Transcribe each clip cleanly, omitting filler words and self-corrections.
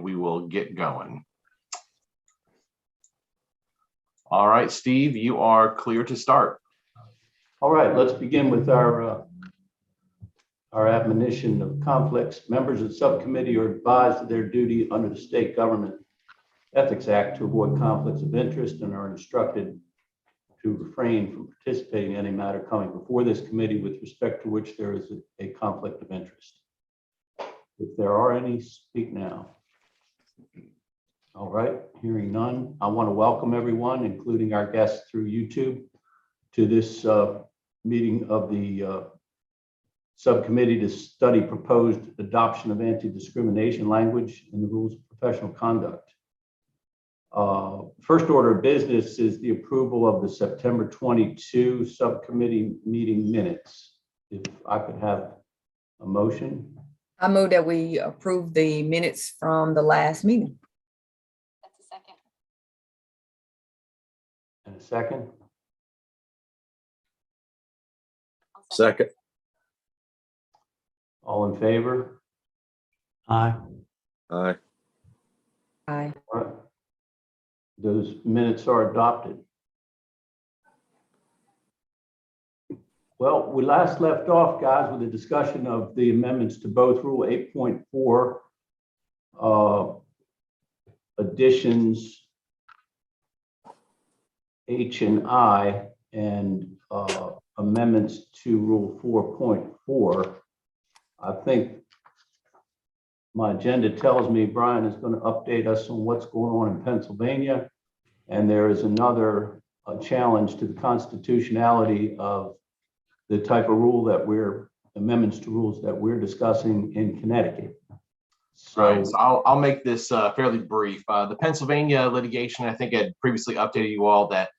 we will get going. All right, Steve, you are clear to start. All right, let's begin with our admonition of conflicts. Members of the subcommittee are advised of their duty under the State Government Ethics Act to avoid conflicts of interest and are instructed to refrain from participating in any matter coming before this committee with respect to which there is a conflict of interest. If there are any, speak now. All right, hearing none, I want to welcome everyone, including our guests through YouTube, to this meeting of the subcommittee to study proposed adoption of anti-discrimination language in the rules of professional conduct. First order of business is the approval of the September 22 subcommittee meeting minutes. If I could have a motion. I move that we approve the minutes from the last meeting. That's a second. And a second. I'll Second. All in favor? Aye. Aye. Aye. All right. Those minutes are adopted. Well, we last left off, guys, with a discussion of the amendments to both Rule 8.4 additions H and I, and amendments to Rule 4.4. I think my agenda tells me Brian is going to update us on what's going on in Pennsylvania. And there is another challenge to the constitutionality of the type of rule that amendments to rules that we're discussing in Connecticut. So I'll make this fairly brief. The Pennsylvania litigation, I think, had previously updated you all that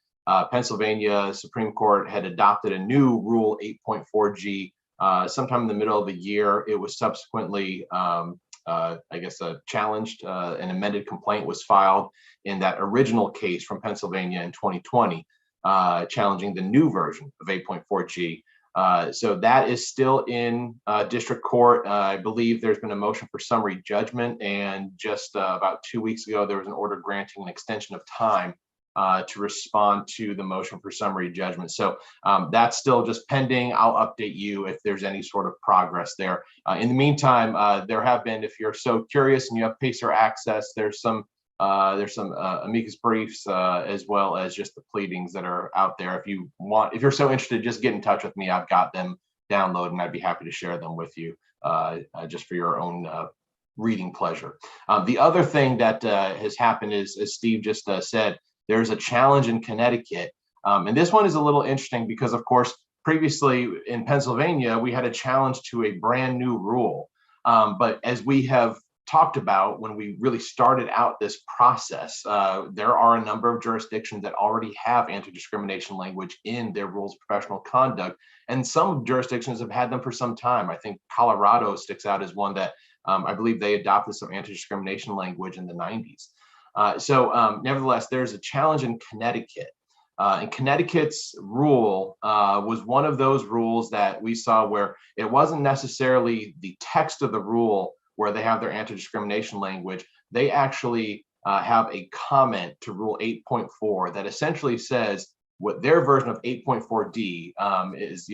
Pennsylvania Supreme Court had adopted a new Rule 8.4G sometime in the middle of the year. It was subsequently, challenged. An amended complaint was filed in that original case from Pennsylvania in 2020, challenging the new version of 8.4G. So that is still in district court. I believe there's been a motion for summary judgment, and just about 2 weeks ago, there was an order granting an extension of time to respond to the motion for summary judgment. So that's still just pending. I'll update you if there's any sort of progress there. In the meantime, there have been, if you're so curious and you have PACER access, there's some amicus briefs as well as just the pleadings that are out there. If you're so interested, just get in touch with me. I've got them downloaded and I'd be happy to share them with you just for your own reading pleasure. The other thing that has happened is, as Steve just said, there's a challenge in Connecticut. And this one is a little interesting because, of course, previously in Pennsylvania, we had a challenge to a brand new rule. But as we have talked about when we really started out this process, there are a number of jurisdictions that already have anti-discrimination language in their rules of professional conduct. And some jurisdictions have had them for some time. I think Colorado sticks out as one that I believe they adopted some anti-discrimination language in the 90s. Nevertheless, there's a challenge in Connecticut. And Connecticut's rule was one of those rules that we saw where it wasn't necessarily the text of the rule where they have their anti-discrimination language. They actually have a comment to Rule 8.4 that essentially says what their version of 8.4D is,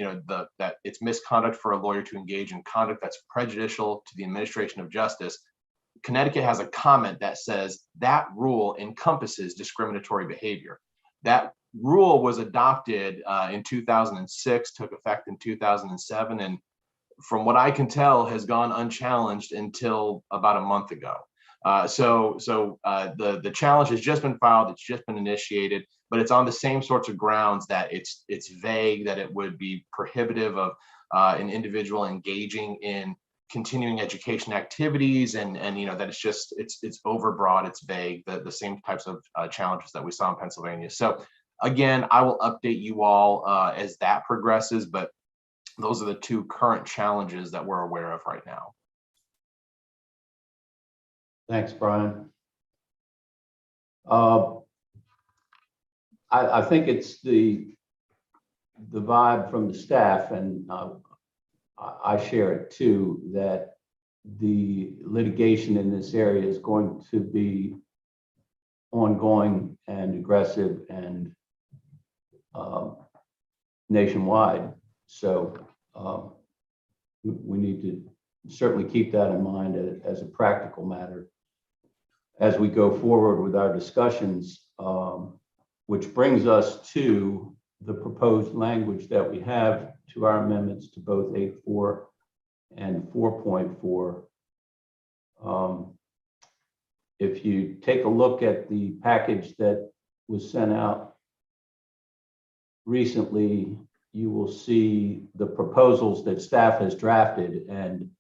that it's misconduct for a lawyer to engage in conduct that's prejudicial to the administration of justice. Connecticut has a comment that says that rule encompasses discriminatory behavior. That rule was adopted in 2006, took effect in 2007, and from what I can tell, has gone unchallenged until about a month ago. The challenge has just been filed, it's just been initiated, but it's on the same sorts of grounds that it's vague, that it would be prohibitive of an individual engaging in continuing education activities, and that it's overbroad, it's vague, the same types of challenges that we saw in Pennsylvania. So again, I will update you all as that progresses, but those are the two current challenges that we're aware of right now. Thanks, Brian. I think it's the vibe from the staff, and I share it too, that the litigation in this area is going to be ongoing and aggressive and nationwide. So we need to certainly keep that in mind as a practical matter as we go forward with our discussions, which brings us to the proposed language that we have to our amendments to both 8.4 and 4.4. If you take a look at the package that was sent out recently, you will see the proposals that staff has drafted, and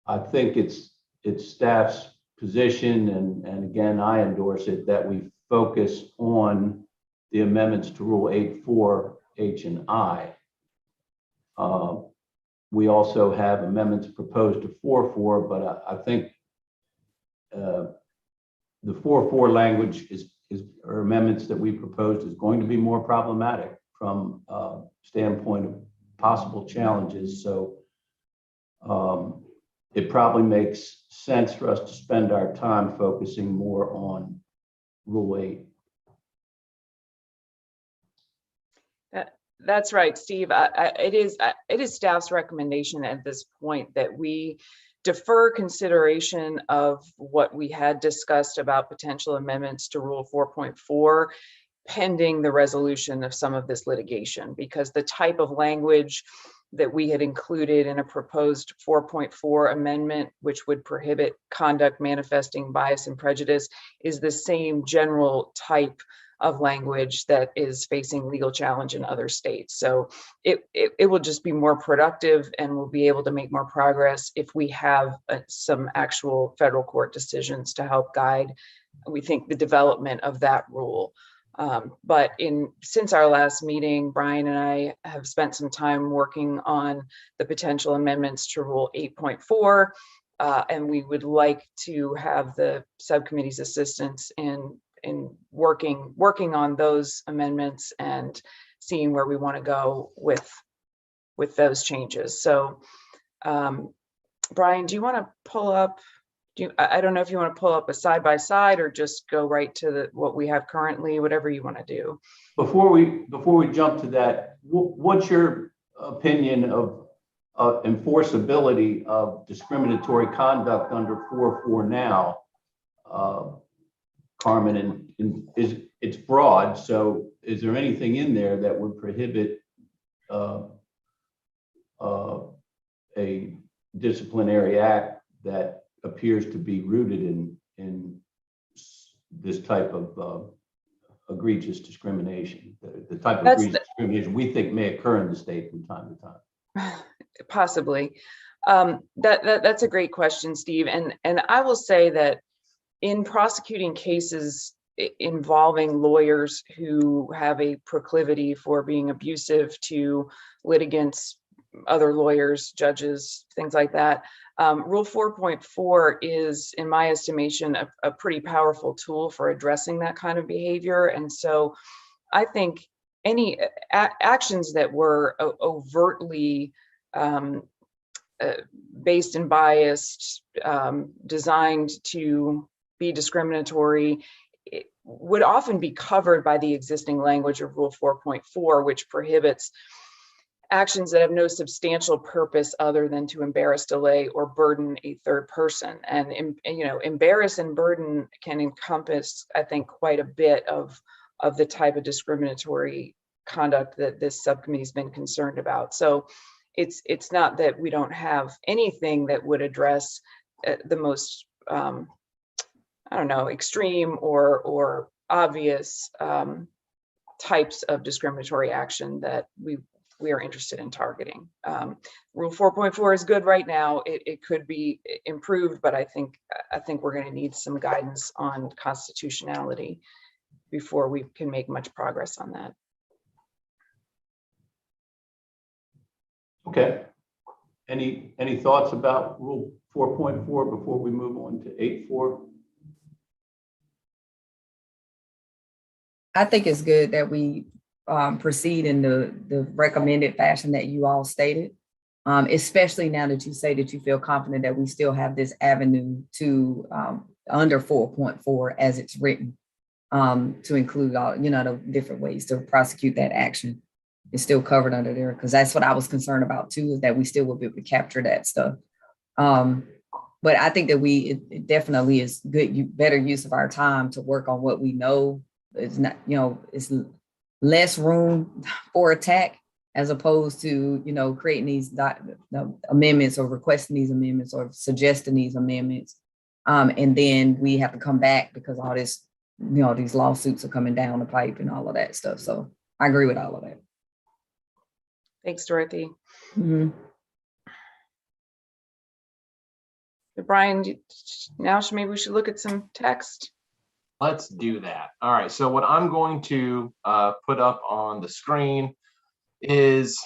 I think it's staff's position, and again, I endorse it, that we focus on the amendments to Rule 8.4, H and I. We also have amendments proposed to 4.4, but I think the 4.4 language or amendments that we proposed is going to be more problematic from a standpoint of possible challenges. So it probably makes sense for us to spend our time focusing more on Rule 8. That's right, Steve. It is staff's recommendation at this point that we defer consideration of what we had discussed about potential amendments to Rule 4.4 pending the resolution of some of this litigation, because the type of language that we had included in a proposed 4.4 amendment, which would prohibit conduct manifesting bias and prejudice, is the same general type of language that is facing legal challenge in other states. So it will just be more productive, and we'll be able to make more progress if we have some actual federal court decisions to help guide, we think, the development of that rule. But since our last meeting, Brian and I have spent some time working on the potential amendments to Rule 8.4, and we would like to have the subcommittee's assistance in working on those amendments and seeing where we want to go with those changes. So, Brian, do you want to pull up? I don't know if you want to pull up a side by side or just go right to what we have currently, whatever you want to do. Before we jump to that, what's your opinion of enforceability of discriminatory conduct under 4.4 now, Carmen? And it's broad, so is there anything in there that would prohibit a disciplinary act that appears to be rooted in this type of egregious discrimination, the type of egregious discrimination we think may occur in the state from time to time? Possibly. That's a great question, Steve. And I will say that in prosecuting cases involving lawyers who have a proclivity for being abusive to litigants, other lawyers, judges, things like that, Rule 4.4 is, in my estimation, a pretty powerful tool for addressing that kind of behavior. And so I think any actions that were overtly based and biased, designed to be discriminatory, would often be covered by the existing language of Rule 4.4, which prohibits actions that have no substantial purpose other than to embarrass, delay, or burden a third person. And embarrass and burden can encompass, I think, quite a bit of the type of discriminatory conduct that this subcommittee has been concerned about. So it's not that we don't have anything that would address the most extreme or obvious types of discriminatory action that we are interested in targeting. Rule 4.4 is good right now. It could be improved, but I think we're going to need some guidance on constitutionality before we can make much progress on that. Okay. Any thoughts about Rule 4.4 before we move on to 8.4? I think it's good that we proceed in the recommended fashion that you all stated. Especially now that you say that you feel confident that we still have this avenue to under 4.4 as it's written, to include all, the different ways to prosecute that action. It's still covered under there, because that's what I was concerned about too, is that we still will be able to capture that stuff. But I think that it definitely is better use of our time to work on what we know. It's not, it's less room for attack, as opposed to, creating these amendments or requesting these amendments or suggesting these amendments. And then we have to come back because all this, these lawsuits are coming down the pipe and all of that stuff. So I agree with all of that. Thanks, Dorothy. Mm-hmm. Brian, now maybe we should look at some text. Let's do that. All right. So what I'm going to put up on the screen is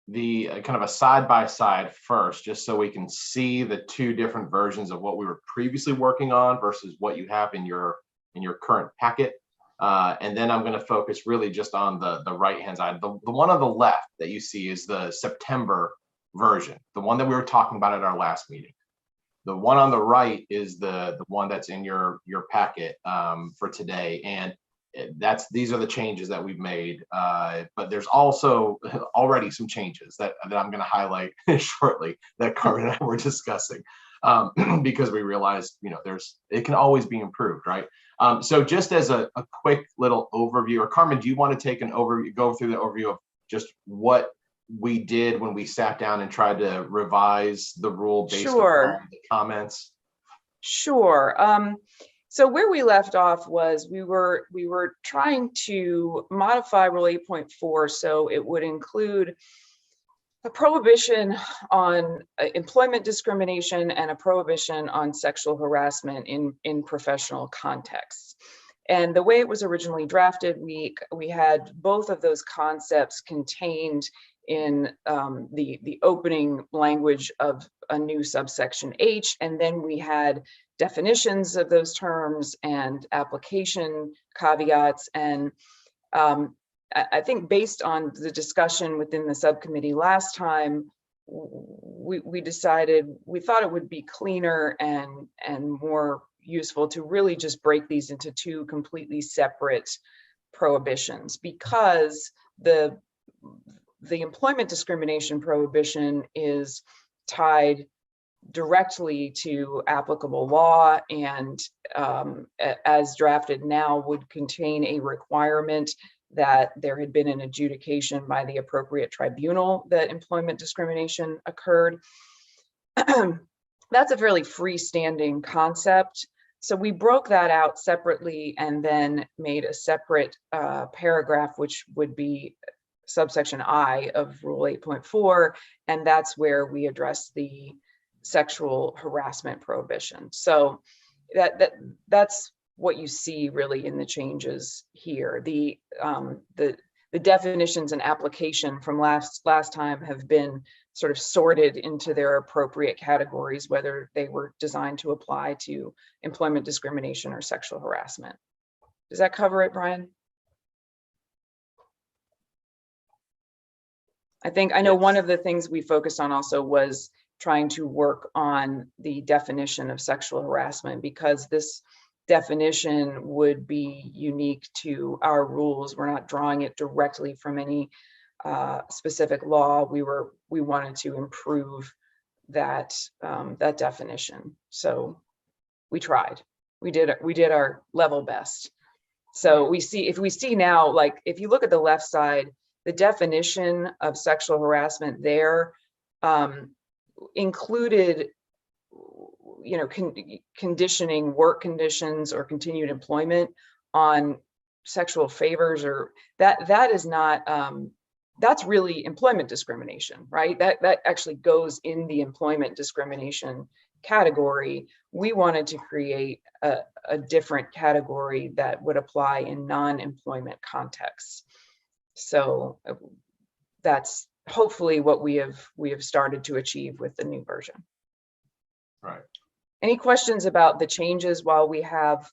the kind of a side-by-side first, just so we can see the two different versions of what we were previously working on versus what you have in your current packet. And then I'm going to focus really just on the right-hand side. The one on the left that you see is the September version, the one that we were talking about at our last meeting. The one on the right is the one that's in your packet for today, and these are the changes that we've made. But there's also already some changes that I'm going to highlight shortly that Carmen and I were discussing, because we realized it can always be improved, right? So just as a quick little overview, or Carmen, do you want to take an overview, go through the overview of just what we did when we sat down and tried to revise the rule based on the comments? Sure. So where we left off was we were trying to modify Rule 8.4 so it would include a prohibition on employment discrimination and a prohibition on sexual harassment in professional contexts. And the way it was originally drafted, we had both of those concepts contained in the opening language of a new subsection H, and then we had definitions of those terms and application caveats. And I think based on the discussion within the subcommittee last time, we decided we thought it would be cleaner and more useful to really just break these into two completely separate prohibitions, because the employment discrimination prohibition is tied directly to applicable law, and as drafted now would contain a requirement that there had been an adjudication by the appropriate tribunal that employment discrimination occurred. That's a fairly freestanding concept. So we broke that out separately and then made a separate paragraph, which would be subsection I of Rule 8.4, and that's where we address the sexual harassment prohibition. So that's what you see really in the changes here. The definitions and application from last time have been sort of sorted into their appropriate categories, whether they were designed to apply to employment discrimination or sexual harassment. Does that cover it, Brian? I know one of the things we focused on also was trying to work on the definition of sexual harassment, because this definition would be unique to our rules. We're not drawing it directly from any specific law. We wanted to improve that that definition. So we tried. We did our level best. So if we see now, like if you look at the left side, the definition of sexual harassment there included, conditioning work conditions or continued employment on sexual favors, or that is not, that's really employment discrimination, right? That actually goes in the employment discrimination category. We wanted to create a different category that would apply in non-employment contexts. So that's hopefully what we have started to achieve with the new version. Right. Any questions about the changes while we have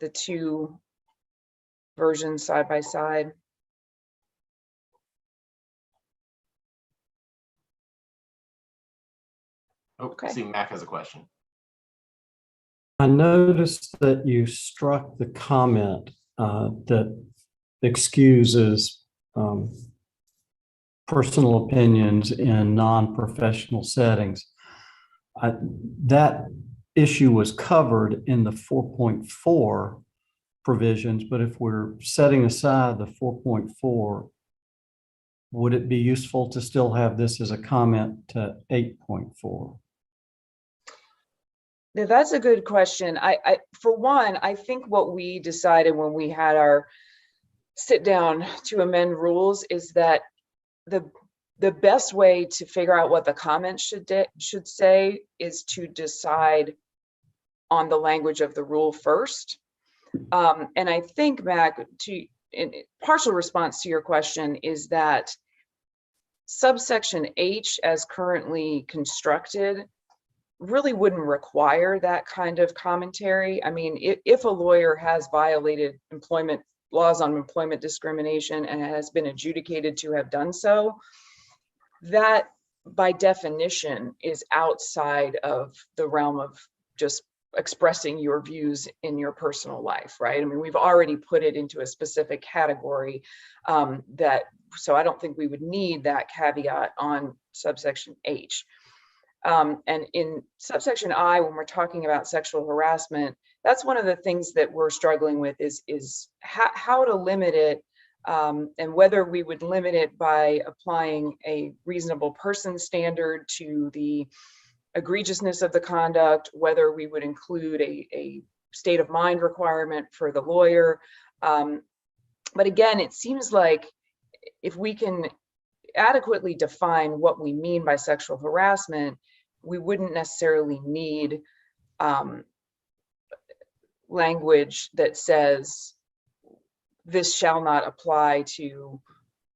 the two versions side by side? Oh, Okay. see, Mac has a question. I noticed that you struck the comment that excuses personal opinions in non-professional settings. That issue was covered in the 4.4 provisions, but if we're setting aside the 4.4, would it be useful to still have this as a comment to 8.4? Now, that's a good question. For one, I think what we decided when we had our sit down to amend rules is that the best way to figure out what the comments should say is to decide on the language of the rule first. And I think, Mac, in partial response to your question is that subsection H, as currently constructed, really wouldn't require that kind of commentary. I mean, if a lawyer has violated employment laws on employment discrimination and has been adjudicated to have done so, that by definition is outside of the realm of just expressing your views in your personal life, right? I mean, we've already put it into a specific category so I don't think we would need that caveat on subsection H. And in subsection I, when we're talking about sexual harassment, that's one of the things that we're struggling with is how to limit it, and whether we would limit it by applying a reasonable person standard to the egregiousness of the conduct, whether we would include a state of mind requirement for the lawyer. But again, it seems like if we can adequately define what we mean by sexual harassment, we wouldn't necessarily need language that says this shall not apply to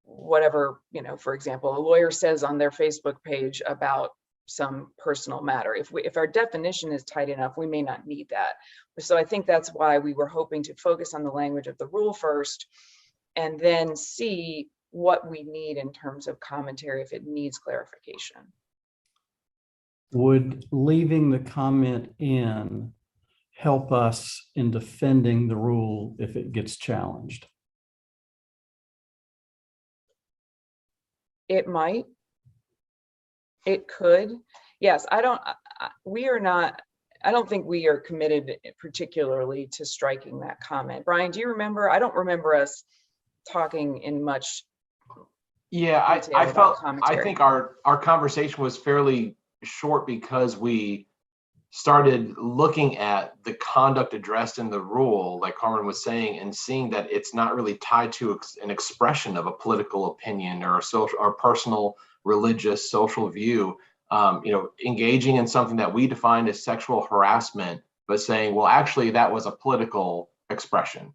whatever, for example, a lawyer says on their Facebook page about some personal matter. If our definition is tight enough, we may not need that. So I think that's why we were hoping to focus on the language of the rule first, and then see what we need in terms of commentary if it needs clarification. Would leaving the comment in help us in defending the rule if it gets challenged? It might. It could. Yes, I don't think we are committed particularly to striking that comment. Brian, do you remember? I don't remember us talking in much. Yeah, I think our conversation was fairly short because we started looking at the conduct addressed in the rule, like Carmen was saying, and seeing that it's not really tied to an expression of a political opinion or a social or personal, religious, social view. Engaging in something that we defined as sexual harassment, but saying, well, actually, that was a political expression.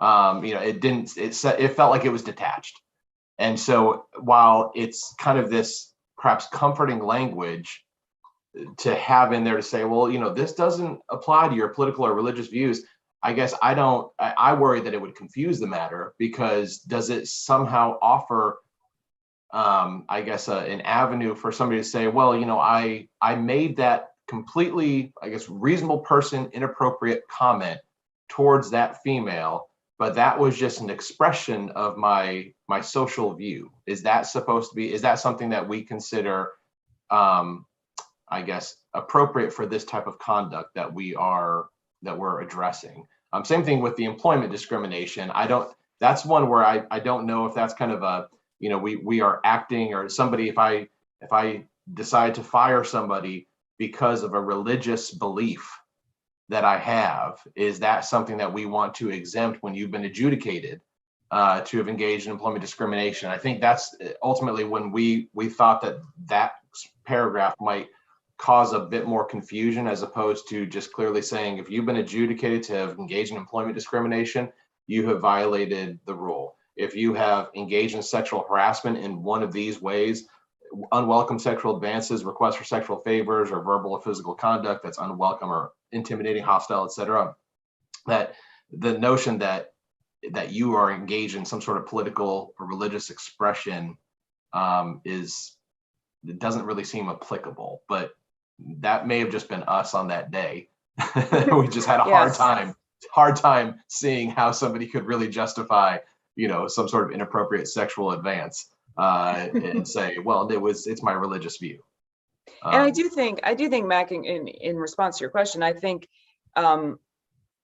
It felt like it was detached. And so while it's kind of this perhaps comforting language to have in there to say, well, this doesn't apply to your political or religious views, I guess I worry that it would confuse the matter, because does it somehow offer, an avenue for somebody to say, well, I made that completely, reasonable person, inappropriate comment towards that female, but that was just an expression of my social view. Is that something that we consider, appropriate for this type of conduct that we're addressing? Same thing with the employment discrimination. That's one where I don't know if that's kind of a, we are acting, or somebody, if I decide to fire somebody because of a religious belief that I have, is that something that we want to exempt when you've been adjudicated to have engaged in employment discrimination? I think that's ultimately when we thought that paragraph might cause a bit more confusion, as opposed to just clearly saying, if you've been adjudicated to have engaged in employment discrimination, you have violated the rule. If you have engaged in sexual harassment in one of these ways, unwelcome sexual advances, requests for sexual favors, or verbal or physical conduct that's unwelcome or intimidating, hostile, etc., that the notion that you are engaged in some sort of political or religious expression it doesn't really seem applicable. But that may have just been us on that day. We just had a Yes. hard time seeing how somebody could really justify, some sort of inappropriate sexual advance and say, well, it's my religious view. And I do think, Mac, in response to your question, I think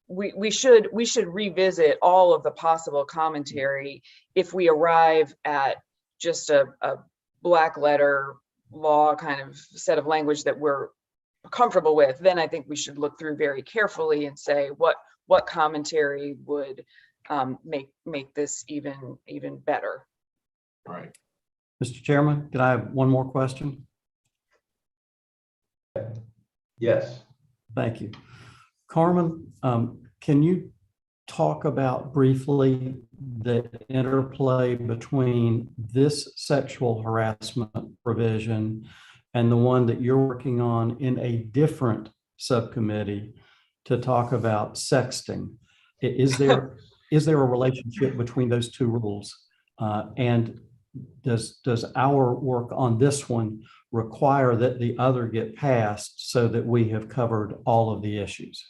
we should revisit all of the possible commentary if we arrive at just a black letter law kind of set of language that we're comfortable with. Then I think we should look through very carefully and say what commentary would make this even better. Right. Mr. Chairman, can I have one more question? Yes. Thank you. Carmen, can you talk about briefly the interplay between this sexual harassment provision and the one that you're working on in a different subcommittee to talk about sexting? Is there a relationship between those two rules? And does our work on this one require that the other get passed so that we have covered all of the issues?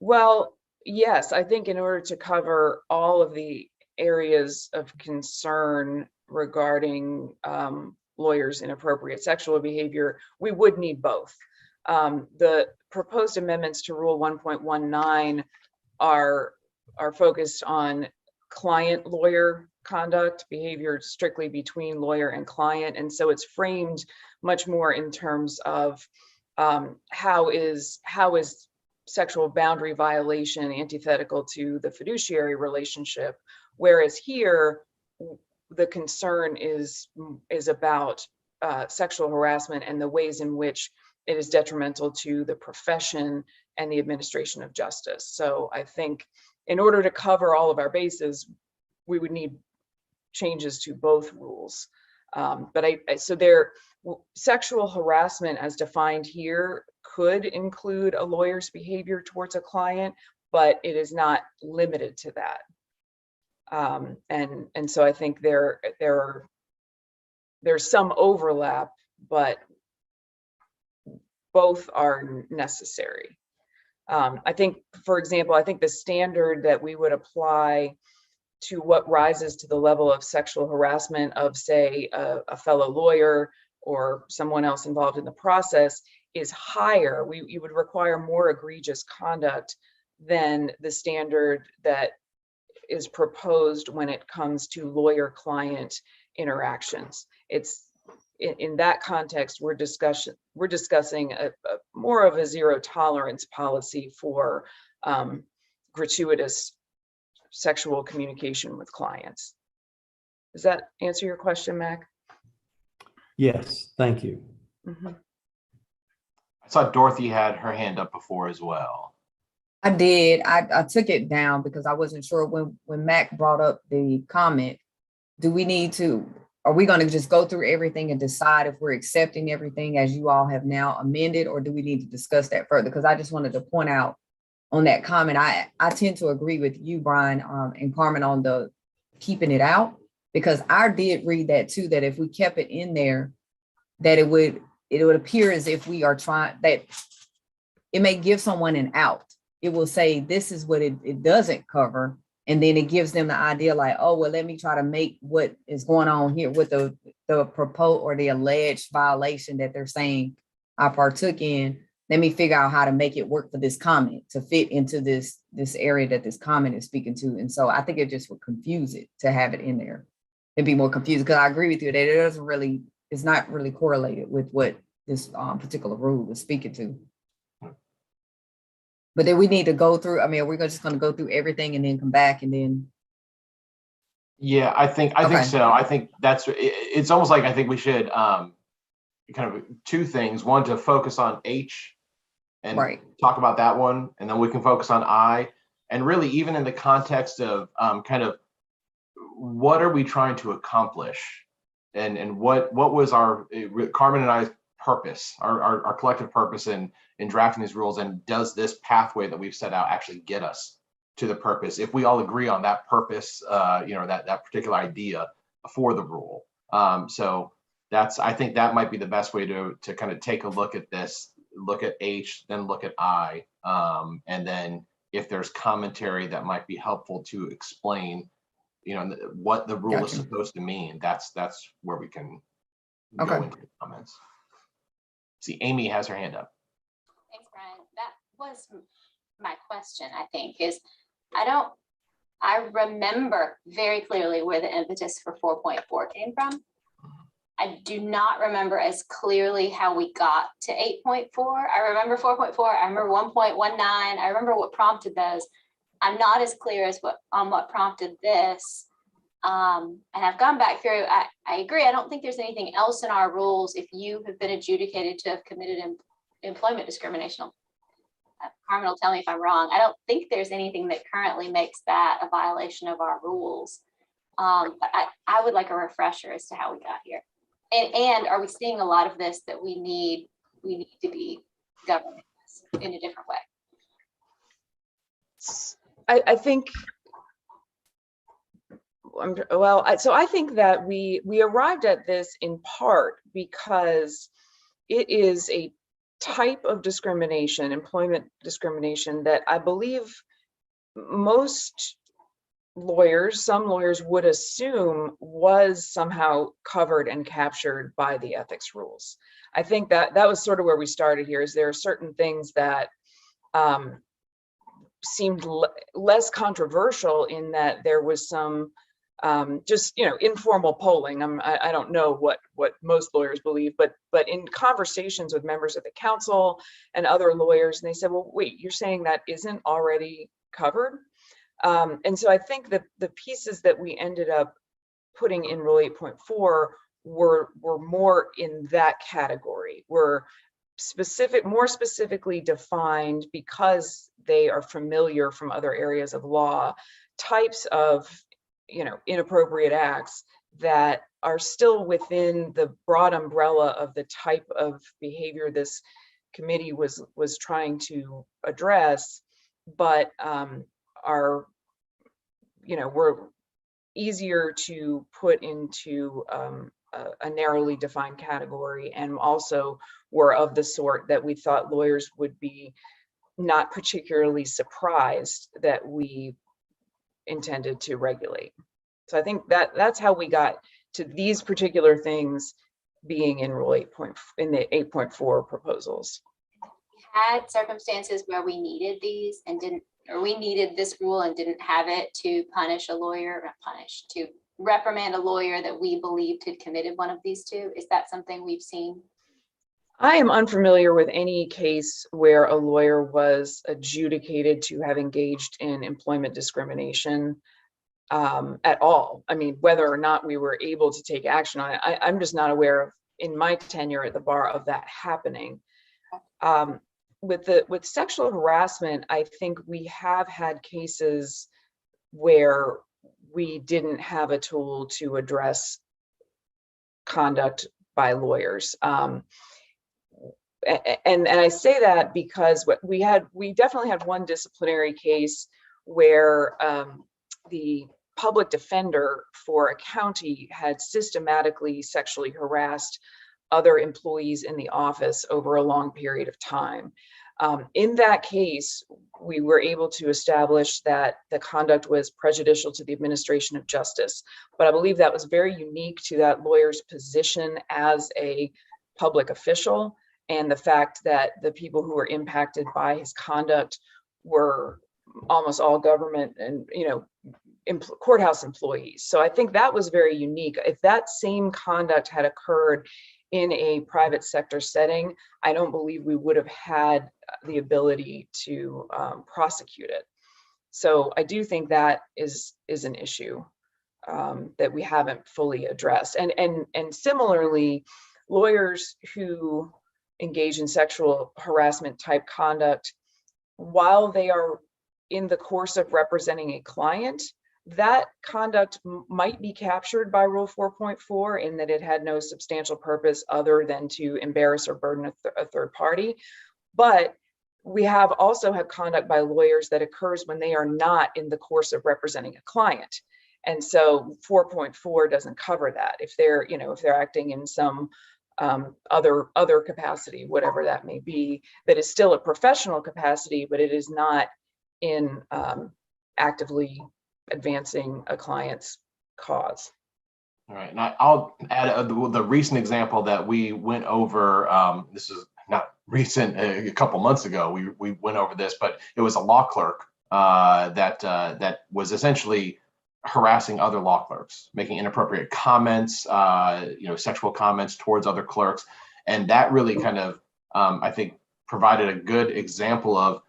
Well, yes, I think in order to cover all of the areas of concern regarding lawyers' inappropriate sexual behavior, we would need both. The proposed amendments to Rule 1.19 are focused on client lawyer conduct, behavior strictly between lawyer and client. And so it's framed much more in terms of how is sexual boundary violation antithetical to the fiduciary relationship, whereas here the concern is about sexual harassment and the ways in which it is detrimental to the profession and the administration of justice. So I think in order to cover all of our bases, we would need changes to both rules. Sexual harassment as defined here could include a lawyer's behavior towards a client, but it is not limited to that. And so I think there's some overlap, but both are necessary. I think, for example, I think the standard that we would apply to what rises to the level of sexual harassment of, say, a fellow lawyer or someone else involved in the process is higher. You would require more egregious conduct than the standard that is proposed when it comes to lawyer-client interactions. It's in that context, we're discussing a more of a zero tolerance policy for gratuitous sexual communication with clients. Does that answer your question, Mac? Yes, thank you. Mm-hmm. I saw Dorothy had her hand up before as well. I did. I took it down because I wasn't sure when Mac brought up the comment, are we going to just go through everything and decide if we're accepting everything as you all have now amended, or do we need to discuss that further? Because I just wanted to point out on that comment, I tend to agree with you, Brian, and Carmen on the keeping it out, because I did read that too, that if we kept it in there, that it would appear as if we are trying, that it may give someone an out. It will say, this is what it doesn't cover. And then it gives them the idea like, oh, well, let me try to make what is going on here with the proposed or the alleged violation that they're saying I partook in. Let me figure out how to make it work for this comment to fit into this area that this comment is speaking to. And so I think it just would confuse it to have it in there and be more confused, because I agree with you that it's not really correlated with what this particular rule is speaking to. But then we need to go through, are we just going to go through everything and then come back and then? Yeah, I think so. I think it's almost like I think we should kind of two things. One, to focus on H and talk about that one, and then we can focus on I. And really, even in the context of kind of what are we trying to accomplish, and what was our Carmen and I's purpose, our collective purpose in drafting these rules, and does this pathway that we've set out actually get us to the purpose? If we all agree on that purpose, that particular idea for the rule. So I think that might be the best way to kind of take a look at this, look at H, then look at I, and then if there's commentary that might be helpful to explain, what the rule is Gotcha. supposed to mean, that's where we can go Okay. into the comments. See, Amy has her hand up. Thanks, Brian. That was my question, I think, is I remember very clearly where the impetus for 4.4 came from. I do not remember as clearly how we got to 8.4. I remember 4.4. I remember 1.19. I remember what prompted those. I'm not as clear as what prompted this. And I've gone back through. I agree. I don't think there's anything else in our rules if you have been adjudicated to have committed employment discrimination. Carmen will tell me if I'm wrong. I don't think there's anything that currently makes that a violation of our rules. But I would like a refresher as to how we got here. And are we seeing a lot of this that we need to be governing this in a different way? I think, so I think that we arrived at this in part because it is a type of discrimination, employment discrimination, that I believe most lawyers, some lawyers would assume was somehow covered and captured by the ethics rules. I think that was sort of where we started here, is there are certain things that seemed less controversial in that there was some just informal polling. I don't know what most lawyers believe, but in conversations with members of the council and other lawyers, and they said, well, wait, you're saying that isn't already covered? And so I think that the pieces that we ended up putting in Rule 8.4 were more in that category, were more specifically defined because they are familiar from other areas of law, types of inappropriate acts that are still within the broad umbrella of the type of behavior this committee was trying to address, but are were easier to put into a narrowly defined category, and also were of the sort that we thought lawyers would be not particularly surprised that we intended to regulate. So I think that's how we got to these particular things being in Rule 8. In the 8.4 proposals. We had circumstances where we needed these and didn't, or we needed this rule and didn't have it to punish a lawyer, to reprimand a lawyer that we believed had committed one of these two. Is that something we've seen? I am unfamiliar with any case where a lawyer was adjudicated to have engaged in employment discrimination at all. I mean, whether or not we were able to take action on it, I'm just not aware of, in my tenure at the bar, of that happening. With sexual harassment, I think we have had cases where we didn't have a tool to address conduct by lawyers. And I say that because we definitely had one disciplinary case where the public defender for a county had systematically sexually harassed other employees in the office over a long period of time. In that case, we were able to establish that the conduct was prejudicial to the administration of justice. But I believe that was very unique to that lawyer's position as a public official, and the fact that the people who were impacted by his conduct were almost all government and courthouse employees. So I think that was very unique. If that same conduct had occurred in a private sector setting, I don't believe we would have had the ability to prosecute it. So I do think that is an issue that we haven't fully addressed. And similarly, lawyers who engage in sexual harassment type conduct, while they are in the course of representing a client, that conduct might be captured by Rule 4.4 in that it had no substantial purpose other than to embarrass or burden a third party. But we also have conduct by lawyers that occurs when they are not in the course of representing a client. And so 4.4 doesn't cover that. If they're, you know, if they're acting in some other capacity, whatever that may be, that is still a professional capacity, but it is not in actively advancing a client's cause. All right, and I'll add the recent example that we went over. This is not recent, a couple months ago. We went over this, but it was a law clerk that was essentially harassing other law clerks, making inappropriate comments, sexual comments towards other clerks, and that really kind of, I think, provided a good example of,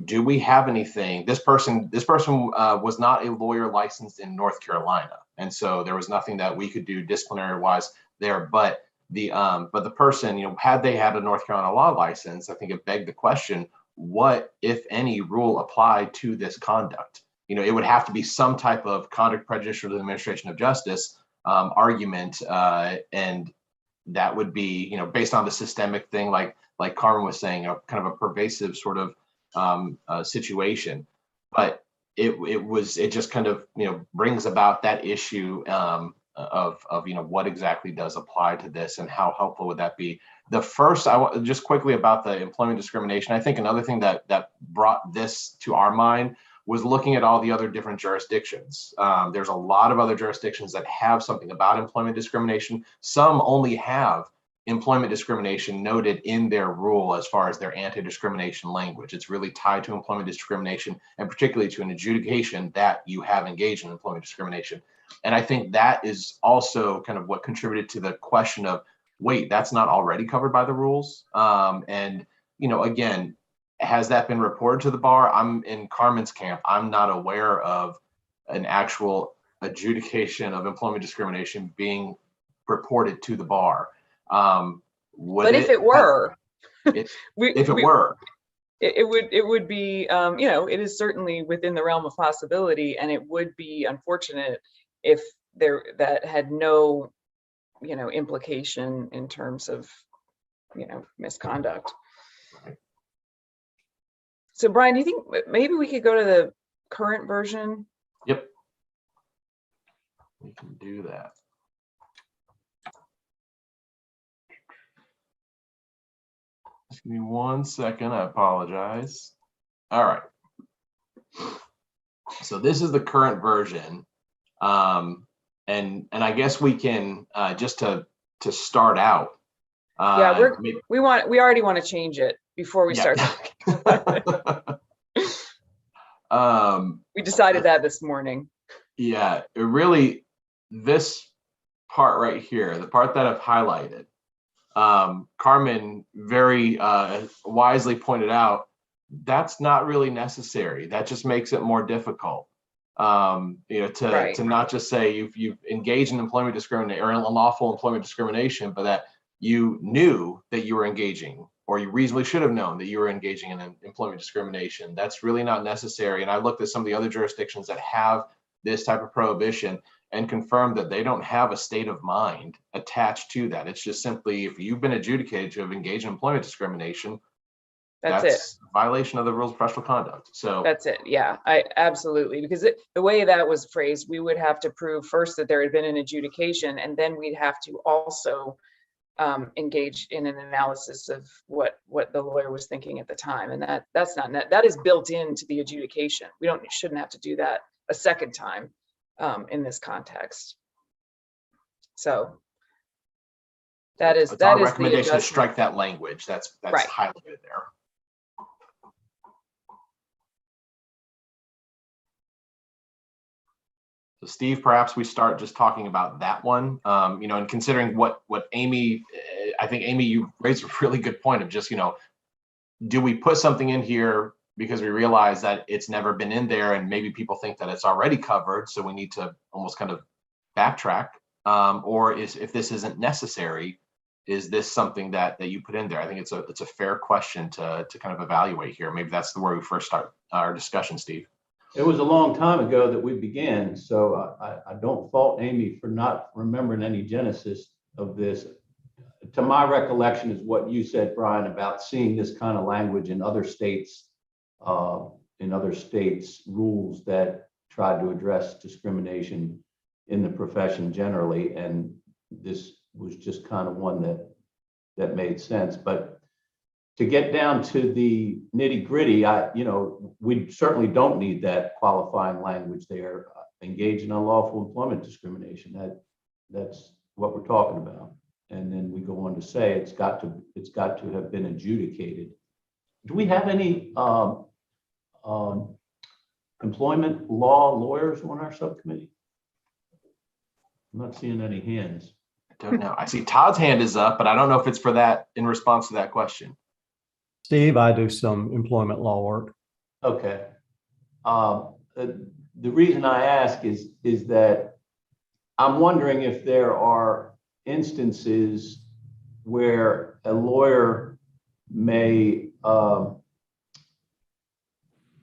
do we have anything? This person was not a lawyer licensed in North Carolina, and so there was nothing that we could do disciplinary wise there. But the person, had they had a North Carolina law license, I think it begged the question: what, if any, rule applied to this conduct? It would have to be some type of conduct prejudicial to the administration of justice argument, and that would be, based on the systemic thing, like Carmen was saying, kind of a pervasive sort of situation. But it just kind of brings about that issue of what exactly does apply to this and how helpful would that be. The first, just quickly about the employment discrimination, I think another thing that brought this to our mind was looking at all the other different jurisdictions. There's a lot of other jurisdictions that have something about employment discrimination. Some only have employment discrimination noted in their rule as far as their anti-discrimination language. It's really tied to employment discrimination, and particularly to an adjudication that you have engaged in employment discrimination. And I think that is also kind of what contributed to the question of, wait, that's not already covered by the rules? And again, has that been reported to the bar? I'm in Carmen's camp. I'm not aware of an actual adjudication of employment discrimination being reported to the bar. But if it were, it would be, it is certainly within the realm of possibility, and it would be unfortunate if that had no, implication in terms of, misconduct. Right. So Brian, do you think maybe we could go to the current version? Yep. We can do that. Just give me 1 second. I apologize. All right. So this is the current version. And I guess we can just to start out. Yeah, we already want to change it before we start. We decided that this morning. Yeah, it really, this part right here, the part that I've highlighted, Carmen very wisely pointed out, that's not really necessary. That just makes it more difficult. To not just say you've engaged in employment discrimination or unlawful employment discrimination, but that you knew that you were engaging, or you reasonably should have known that you were engaging in employment discrimination. That's really not necessary. And I looked at some of the other jurisdictions that have this type of prohibition and confirmed that they don't have a state of mind attached to that. It's just simply, if you've been adjudicated to have engaged in employment discrimination, that's a violation of the rules of professional conduct. So that's it. Yeah, I absolutely, because the way that was phrased, we would have to prove first that there had been an adjudication, and then we'd have to also engage in an analysis of what the lawyer was thinking at the time, and that is built into the adjudication. We shouldn't have to do that a second time in this context. So that is our recommendation to strike that language. That's right. Highlighted there. So Steve, perhaps we start just talking about that one, and considering what Amy, I think Amy, you raised a really good point of just, do we put something in here because we realize that it's never been in there and maybe people think that it's already covered, so we need to almost kind of backtrack, or if this isn't necessary, is this something that you put in there? I think it's a fair question to kind of evaluate here. Maybe that's where we first start our discussion, Steve. It was a long time ago that we began, so I don't fault Amy for not remembering any genesis of this. To my recollection is what you said, Brian, about seeing this kind of language in other states rules that tried to address discrimination in the profession generally, and this was just kind of one that made sense. But to get down to the nitty gritty, we certainly don't need that qualifying language there. Engage in unlawful employment discrimination. That's what we're talking about. And then we go on to say it's got to have been adjudicated. Do we have any employment law lawyers on our subcommittee? I'm not seeing any hands. I don't know. I see Todd's hand is up, but I don't know if it's for that, in response to that question. Steve, I do some employment law work. Okay. The reason I ask is that I'm wondering if there are instances where a lawyer may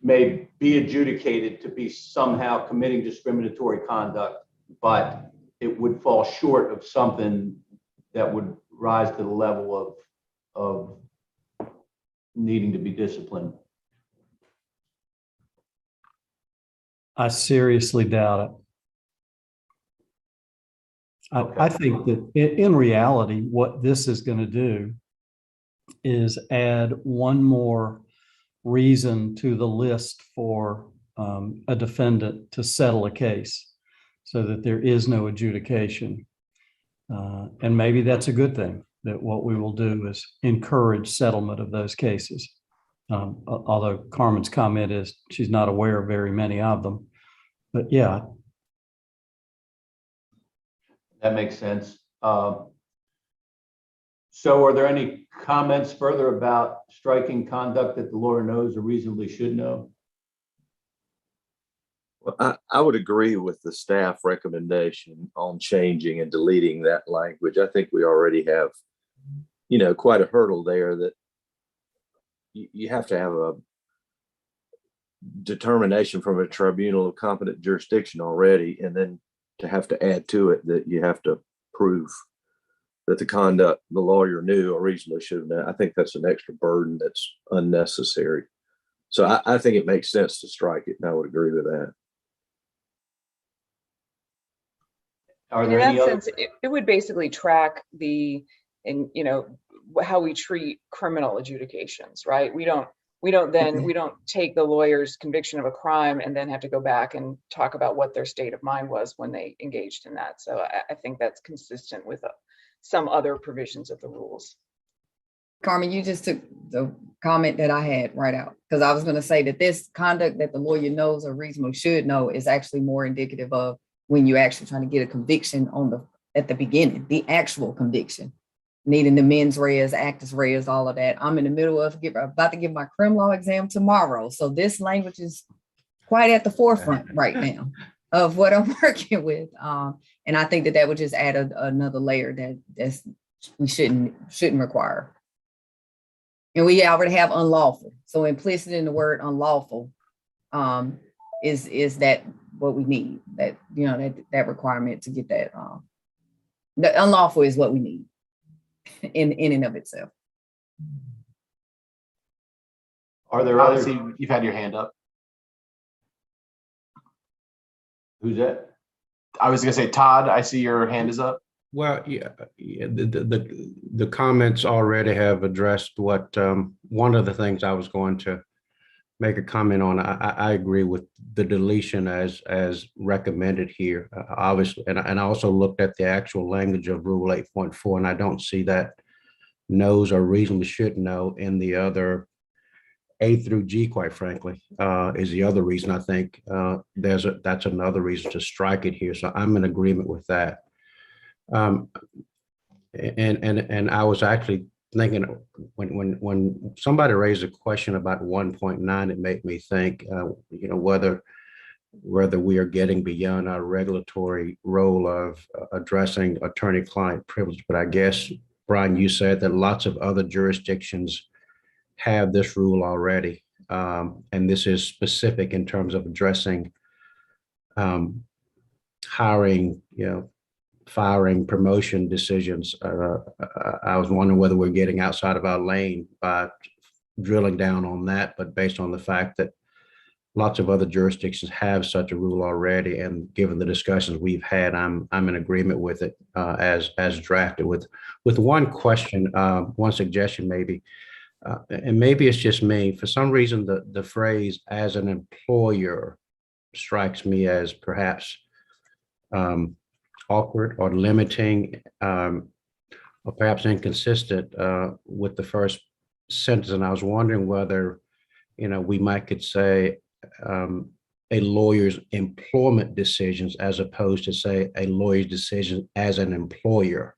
be adjudicated to be somehow committing discriminatory conduct, but it would fall short of something that would rise to the level of needing to be disciplined. I seriously doubt it. I think that in reality, what this is going to do is add one more reason to the list for a defendant to settle a case so that there is no adjudication. And maybe that's a good thing, that what we will do is encourage settlement of those cases. Although Carmen's comment is she's not aware of very many of them. But yeah. That makes sense. So are there any comments further about striking conduct that the lawyer knows or reasonably should know? Well, I would agree with the staff recommendation on changing and deleting that language. I think we already have, quite a hurdle there that you have to have a determination from a tribunal of competent jurisdiction already, and then to have to add to it that you have to prove that the conduct the lawyer knew or reasonably should have known. I think that's an extra burden that's unnecessary. So I think it makes sense to strike it, and I would agree with that. Are In there any that other? sense, it would basically track how we treat criminal adjudications, right? We don't take the lawyer's conviction of a crime and then have to go back and talk about what their state of mind was when they engaged in that. So I think that's consistent with some other provisions of the rules. Carmen, you just took the comment that I had right out, because I was going to say that this conduct that the lawyer knows or reasonably should know is actually more indicative of when you're actually trying to get a conviction at the beginning, the actual conviction, needing the mens reas, actus reas, all of that. I'm in the middle of about to give my crim law exam tomorrow. So this language is quite at the forefront right now of what I'm working with. And I think that would just add another layer that we shouldn't require. And we already have unlawful. So implicit in the word unlawful is that what we need, that requirement to get that. The unlawful is what we need in and of itself. Are there Todd, I others? see you've had your hand up. Who's that? I was going to say, Todd, I see your hand is up. Well, yeah, the comments already have addressed what one of the things I was going to make a comment on. I agree with the deletion as recommended here, obviously, and I also looked at the actual language of Rule 8.4, and I don't see that knows or reasonably should know in the other A through G, quite frankly, is the other reason I think that's another reason to strike it here. So I'm in agreement with that. And I was actually thinking when somebody raised a question about 1.9, it made me think, whether we are getting beyond our regulatory role of addressing attorney-client privilege. But I guess, Brian, you said that lots of other jurisdictions have this rule already, and this is specific in terms of addressing hiring, firing, promotion decisions. I was wondering whether we're getting outside of our lane by drilling down on that, but based on the fact that lots of other jurisdictions have such a rule already. And given the discussions we've had, I'm in agreement with it as drafted. With one question, one suggestion maybe, and maybe it's just me. For some reason, the phrase "as an employer" strikes me as perhaps awkward or limiting, or perhaps inconsistent with the first sentence. And I was wondering whether, we could say a lawyer's employment decisions as opposed to say a lawyer's decision as an employer.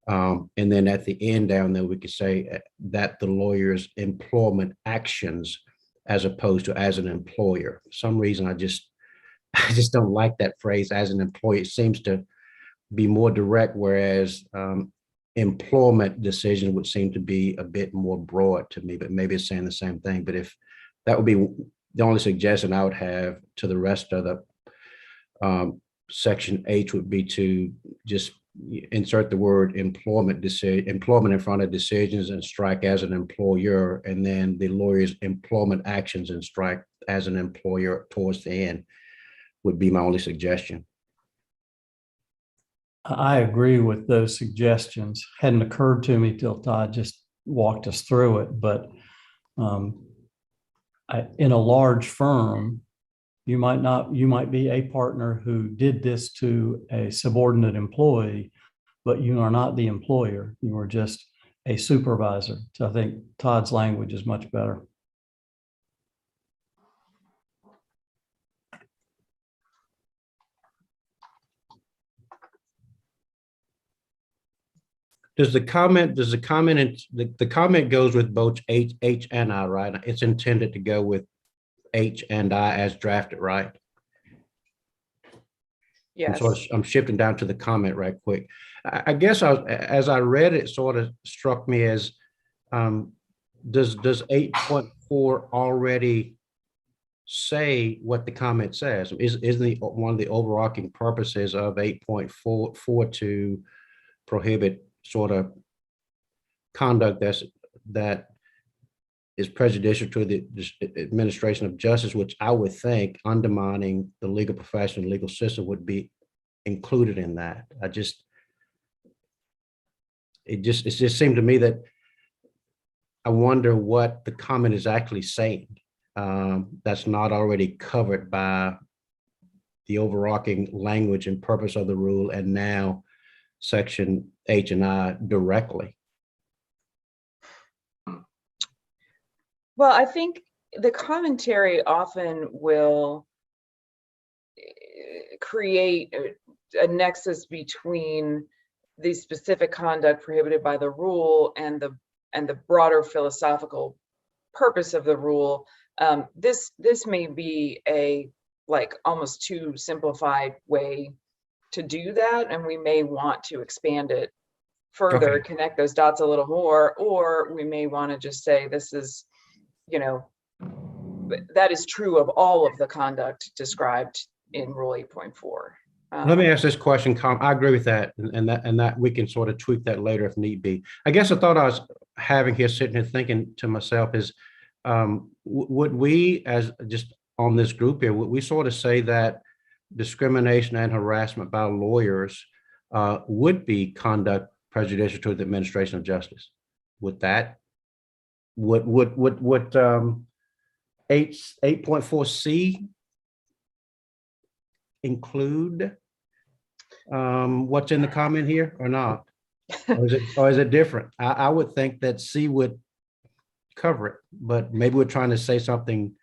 And then at the end down there, we could say that the lawyer's employment actions as opposed to as an employer. For some reason, I just don't like that phrase as an employee. It seems to be more direct, whereas employment decision would seem to be a bit more broad to me, but maybe it's saying the same thing. But if that would be the only suggestion I would have to the rest of the section H would be to just insert the word employment in front of decisions and strike as an employer, and then the lawyer's employment actions and strike as an employer towards the end would be my only suggestion. I agree with those suggestions. Hadn't occurred to me till Todd just walked us through it, but in a large firm, you might be a partner who did this to a subordinate employee, but you are not the employer. You are just a supervisor. So I think Todd's language is much better. The comment goes with both H and I, right? It's intended to go with H and I as drafted, right? Yes. I'm shifting down to the comment right quick. I guess as I read it, sort of struck me as, does 8.4 already say what the comment says? Isn't one of the overarching purposes of 8.4 to prohibit sort of conduct that is prejudicial to the administration of justice, which I would think undermining the legal profession and legal system would be included in that. It just seemed to me that I wonder what the comment is actually saying that's not already covered by the overarching language and purpose of the rule, and now section H and I directly. Well, I think the commentary often will create a nexus between the specific conduct prohibited by the rule and the broader philosophical purpose of the rule. This may be a almost too simplified way to do that, and we may want to expand it further, Okay. Connect those dots a little more, or we may want to just say this is, that is true of all of the conduct described in Rule 8.4. Let me ask this question, I agree with that, and that we can sort of tweak that later if need be. I guess I thought I was sitting here thinking to myself is, would we, as just on this group here, would we sort of say that discrimination and harassment by lawyers would be conduct prejudicial to the administration of justice? Would that, would 8.4C include what's in the comment here or not? Or is it different? I would think that C would cover it, but maybe we're trying to say something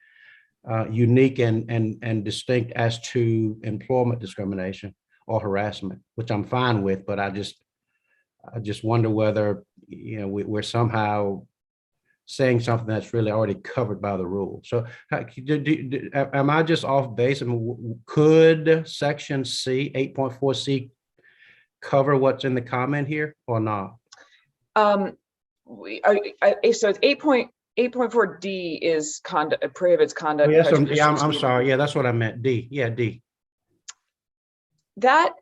unique and distinct as to employment discrimination or harassment, which I'm fine with, but I just wonder whether we're somehow saying something that's really already covered by the rule. So am I just off base? I mean, could section C, 8.4C, cover what's in the comment here or not? So it's 8.4D is conduct, prohibits conduct. Oh, yes, prejudicial I'm to- sorry. Yeah, that's what I meant. D. Yeah, D. That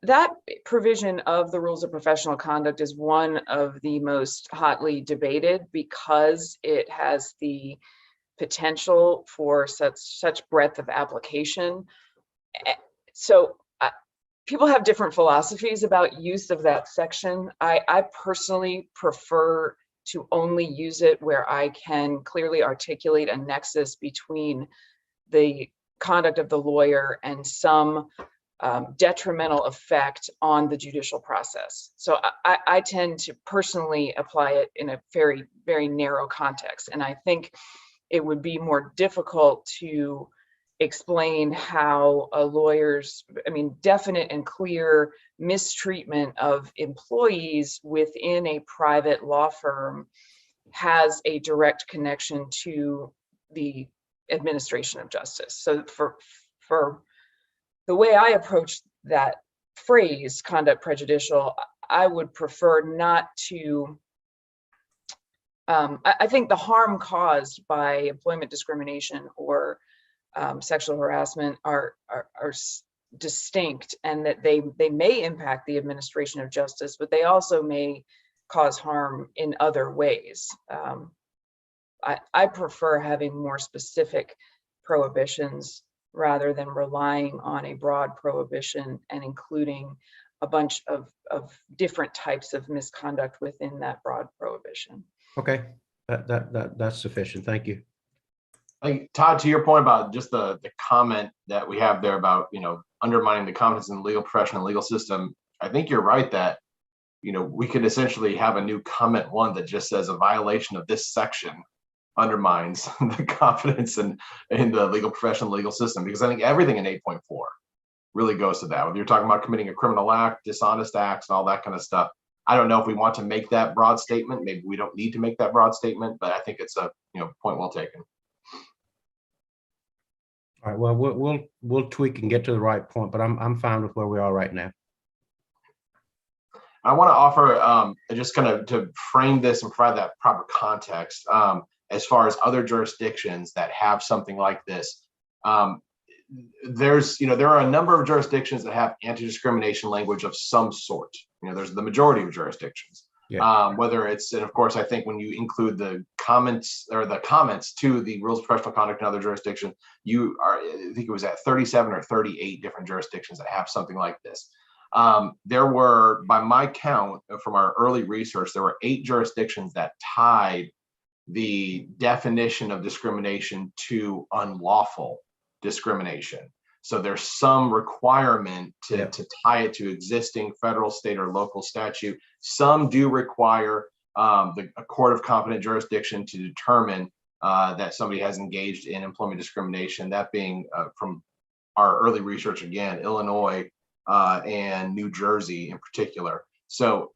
provision of the rules of professional conduct is one of the most hotly debated because it has the potential for such breadth of application. So people have different philosophies about use of that section. I personally prefer to only use it where I can clearly articulate a nexus between the conduct of the lawyer and some detrimental effect on the judicial process. So I tend to personally apply it in a very, very narrow context. And I think it would be more difficult to explain how a lawyer's, definite and clear mistreatment of employees within a private law firm has a direct connection to the administration of justice. So for the way I approach that phrase, conduct prejudicial, I would prefer not to. I think the harm caused by employment discrimination or sexual harassment are distinct, and that they may impact the administration of justice, but they also may cause harm in other ways. I prefer having more specific prohibitions rather than relying on a broad prohibition and including a bunch of different types of misconduct within that broad prohibition. Okay, that's sufficient. Thank you. I think, Todd, to your point about just the comment that we have there about, undermining the confidence in the legal profession and legal system, I think you're right that, we could essentially have a new comment one that just says a violation of this section undermines the confidence in the legal profession, legal system, because I think everything in 8.4 really goes to that. Whether you're talking about committing a criminal act, dishonest acts, and all that kind of stuff. I don't know if we want to make that broad statement. Maybe we don't need to make that broad statement, but I think it's a point well taken. All right, well, we'll tweak and get to the right point, but I'm fine with where we are right now. I want to offer just kind of to frame this and provide that proper context as far as other jurisdictions that have something like this. There are a number of jurisdictions that have anti-discrimination language of some sort. There's the majority of jurisdictions. Yeah. Whether it's, and of course, I think when you include the comments to the rules of professional conduct in other jurisdictions, I think it was at 37 or 38 different jurisdictions that have something like this. There were, by my count from our early research, there were 8 jurisdictions that tied the definition of discrimination to unlawful discrimination. So there's some requirement to tie it to existing federal, state, or local statute. Some do require a court of competent jurisdiction to determine that somebody has engaged in employment discrimination, that being from our early research, again, Illinois and New Jersey in particular. So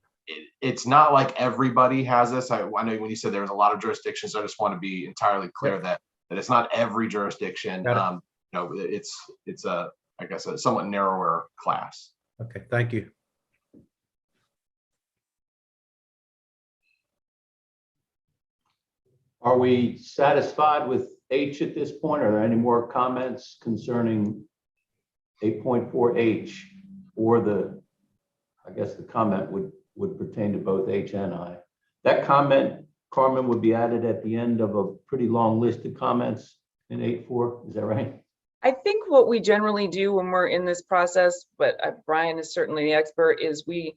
it's not like everybody has this. I know when you said there's a lot of jurisdictions, I just want to be entirely clear that it's not every jurisdiction. It's a, I guess, a somewhat narrower class. Okay, thank you. Are we satisfied with H at this point? Are there any more comments concerning 8.4H, or I guess the comment would pertain to both H and I. That comment, Carmen, would be added at the end of a pretty long list of comments in 8.4. Is that right? I think what we generally do when we're in this process, but Brian is certainly the expert, is we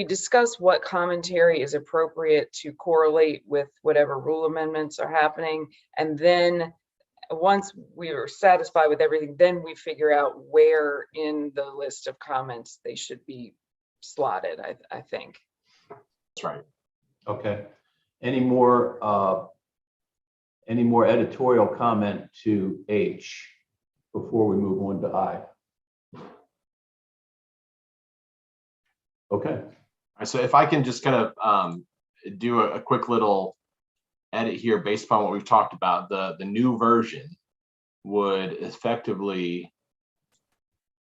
discuss what commentary is appropriate to correlate with whatever rule amendments are happening. And then once we are satisfied with everything, then we figure out where in the list of comments they should be slotted, I think. That's right. Okay. Any more editorial comment to H before we move on to I? Okay. So if I can just kind of do a quick little edit here based upon what we've talked about, the new version would effectively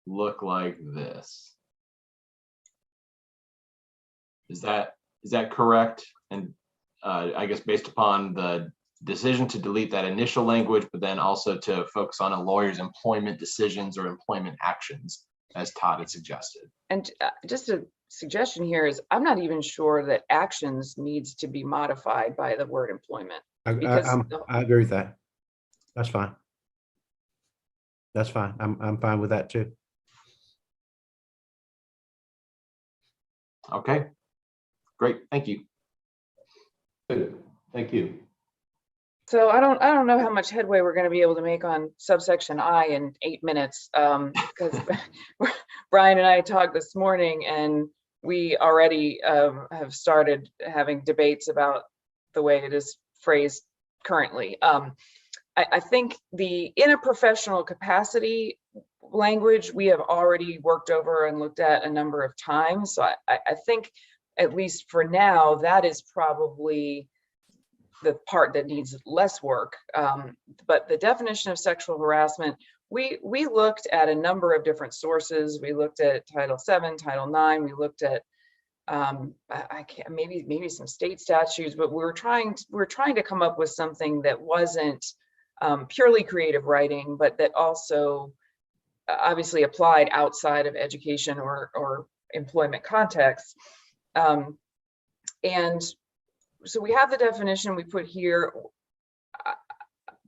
look like this. Is that correct? And I guess based upon the decision to delete that initial language, but then also to focus on a lawyer's employment decisions or employment actions, as Todd had suggested. And just a suggestion here is, I'm not even sure that actions needs to be modified by the word employment. I agree with that. That's fine. That's fine. I'm fine with that too. Okay, great, thank you. Good, thank you. So I don't know how much headway we're going to be able to make on subsection I in 8 minutes, because Brian and I talked this morning, and we already have started having debates about the way it is phrased currently. I think the in a professional capacity language we have already worked over and looked at a number of times. So I think, at least for now, that is probably the part that needs less work. But the definition of sexual harassment, we looked at a number of different sources. We looked at Title VII, Title IX. We looked at I can't, maybe some state statutes, but we're trying to come up with something that wasn't purely creative writing, but that also obviously applied outside of education or employment contexts. And so we have the definition we put here.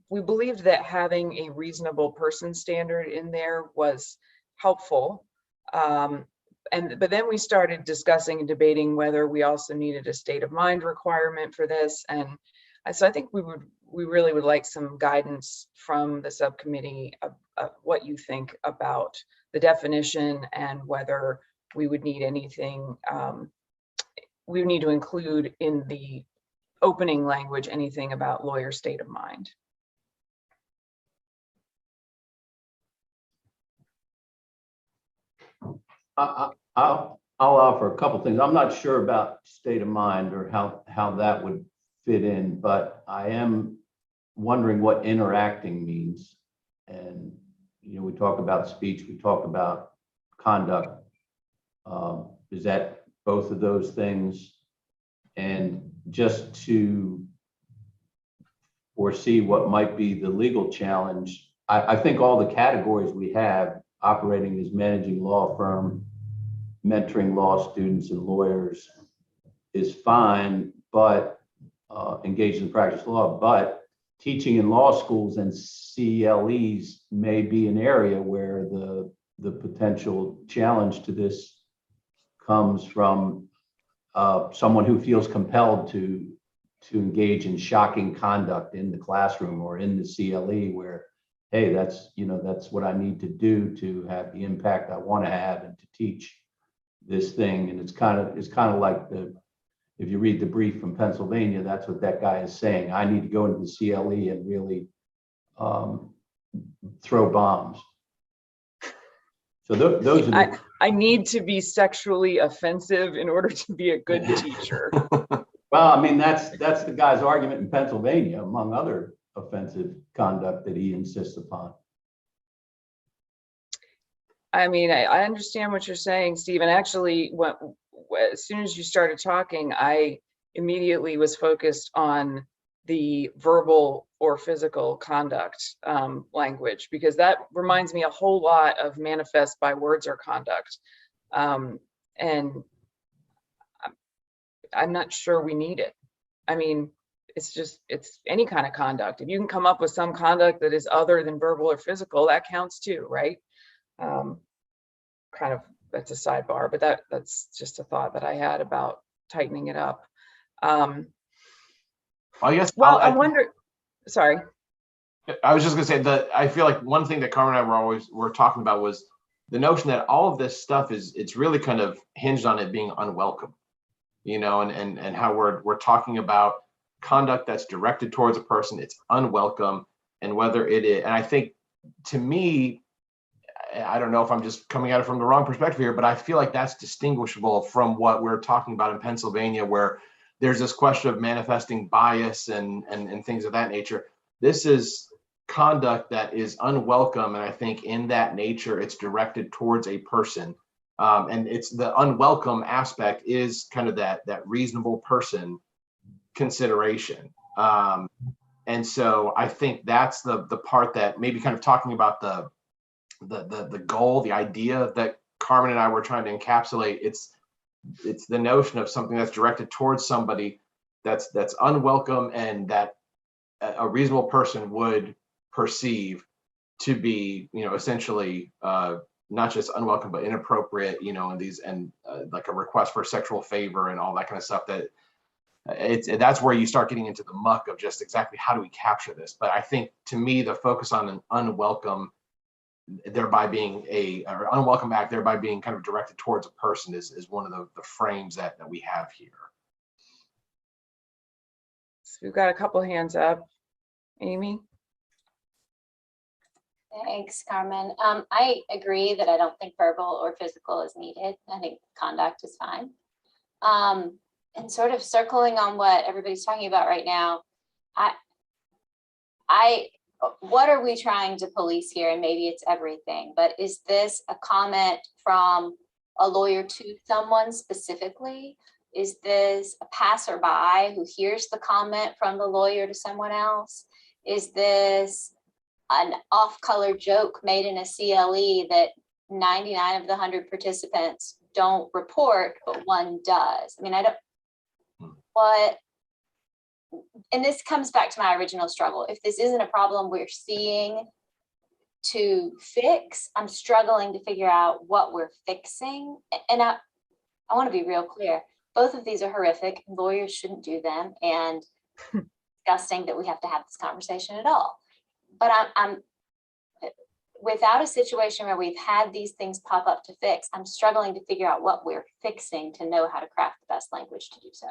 We believed that having a reasonable person standard in there was helpful. But then we started discussing and debating whether we also needed a state of mind requirement for this. And so I think we really would like some guidance from the subcommittee of what you think about the definition and whether we would need anything, we would need to include in the opening language anything about lawyer state of mind. I'll offer a couple things. I'm not sure about state of mind or how that would fit in, but I am wondering what interacting means. And, you know, we talk about speech, we talk about conduct. Is that both of those things? And just to foresee what might be the legal challenge, I think all the categories we have, operating as managing law firm, mentoring law students and lawyers, is fine, but engaged in practice law, but teaching in law schools and CLEs may be an area where the potential challenge to this comes from someone who feels compelled to engage in shocking conduct in the classroom or in the CLE, where, hey, that's what I need to do to have the impact I want to have and to teach this thing. And it's kind of like if you read the brief from Pennsylvania, that's what that guy is saying. I need to go into the CLE and really throw bombs. So those are I need to be sexually offensive in order to be a good teacher. well, I mean, that's the guy's argument in Pennsylvania, among other offensive conduct that he insists upon. I mean, I understand what you're saying, Steve. And actually, as soon as you started talking, I immediately was focused on the verbal or physical conduct language, because that reminds me a whole lot of manifest by words or conduct. And I'm not sure we need it. I mean, it's any kind of conduct. If you can come up with some conduct that is other than verbal or physical, that counts too, right? Kind of, that's a sidebar, but that's just a thought that I had about tightening it up. I guess. Well, I wonder. Sorry. I was just gonna say that I feel like one thing that Carmen and I were talking about was the notion that all of this stuff it's really kind of hinged on it being unwelcome, you know, and how we're talking about conduct that's directed towards a person, it's unwelcome, and whether it is, and I think, to me, I don't know if I'm just coming at it from the wrong perspective here, but I feel like that's distinguishable from what we're talking about in Pennsylvania, where there's this question of manifesting bias and things of that nature. This is conduct that is unwelcome, and I think in that nature, it's directed towards a person. And it's the unwelcome aspect is kind of that reasonable person consideration. And so I think that's the part that maybe kind of talking about the goal, the idea that Carmen and I were trying to encapsulate. It's the notion of something that's directed towards somebody that's unwelcome, and that a reasonable person would perceive to be, essentially not just unwelcome, but inappropriate, and like a request for a sexual favor and all that kind of stuff, that's where you start getting into the muck of just exactly how do we capture this. But I think, to me, the focus on an unwelcome, thereby being or unwelcome act, thereby being kind of directed towards a person is one of the frames that we have here. So we've got a couple hands up. Amy? Thanks, Carmen. I agree that I don't think verbal or physical is needed. I think conduct is fine. And sort of circling on what everybody's talking about right now, what are we trying to police here? And maybe it's everything, but is this a comment from a lawyer to someone specifically? Is this a passerby who hears the comment from the lawyer to someone else? Is this an off-color joke made in a CLE that 99 of the 100 participants don't report, but one does? I mean, and this comes back to my original struggle. If this isn't a problem we're seeing to fix, I'm struggling to figure out what we're fixing. And I want to be real clear. Both of these are horrific. Lawyers shouldn't do them, and disgusting that we have to have this conversation at all. But I'm without a situation where we've had these things pop up to fix, I'm struggling to figure out what we're fixing to know how to craft the best language to do so.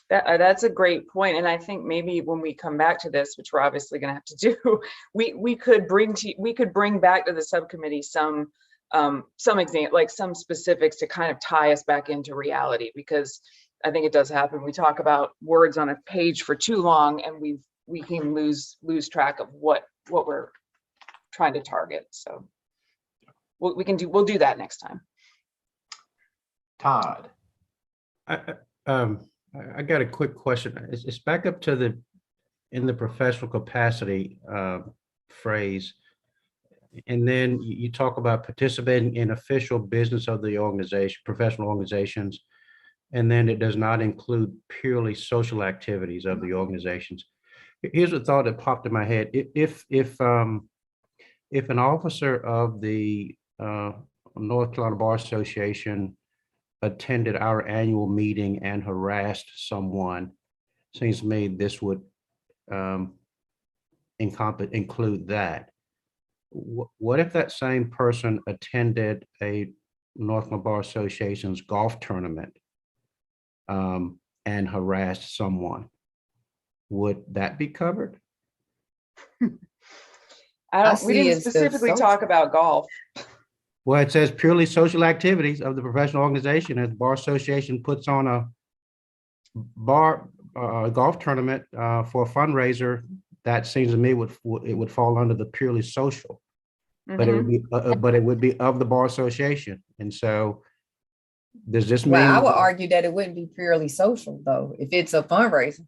That's a great point. And I think maybe when we come back to this, which we're obviously going to have to do, we could bring back to the subcommittee some example, like some specifics to kind of tie us back into reality, because I think it does happen. We talk about words on a page for too long, and we can lose track of what we're trying to target. So we'll do that next time. Todd. I got a quick question. It's back up to in the professional capacity phrase. And then you talk about participating in official business of the organization, professional organizations. And then it does not include purely social activities of the organizations. Here's a thought that popped in my head. If an officer of the North Carolina Bar Association attended our annual meeting and harassed someone, seems to me this would include that. What if that same person attended a North Carolina Bar Association's golf tournament and harassed someone? Would that be covered? We didn't specifically talk about golf. Well, it says purely social activities of the professional organization. If the Bar Association puts on a golf tournament for a fundraiser, that seems to me it would fall under the purely social, but it would be of the Bar Association. And so, does this mean? Well, I would argue that it wouldn't be purely social though. If it's a fundraiser,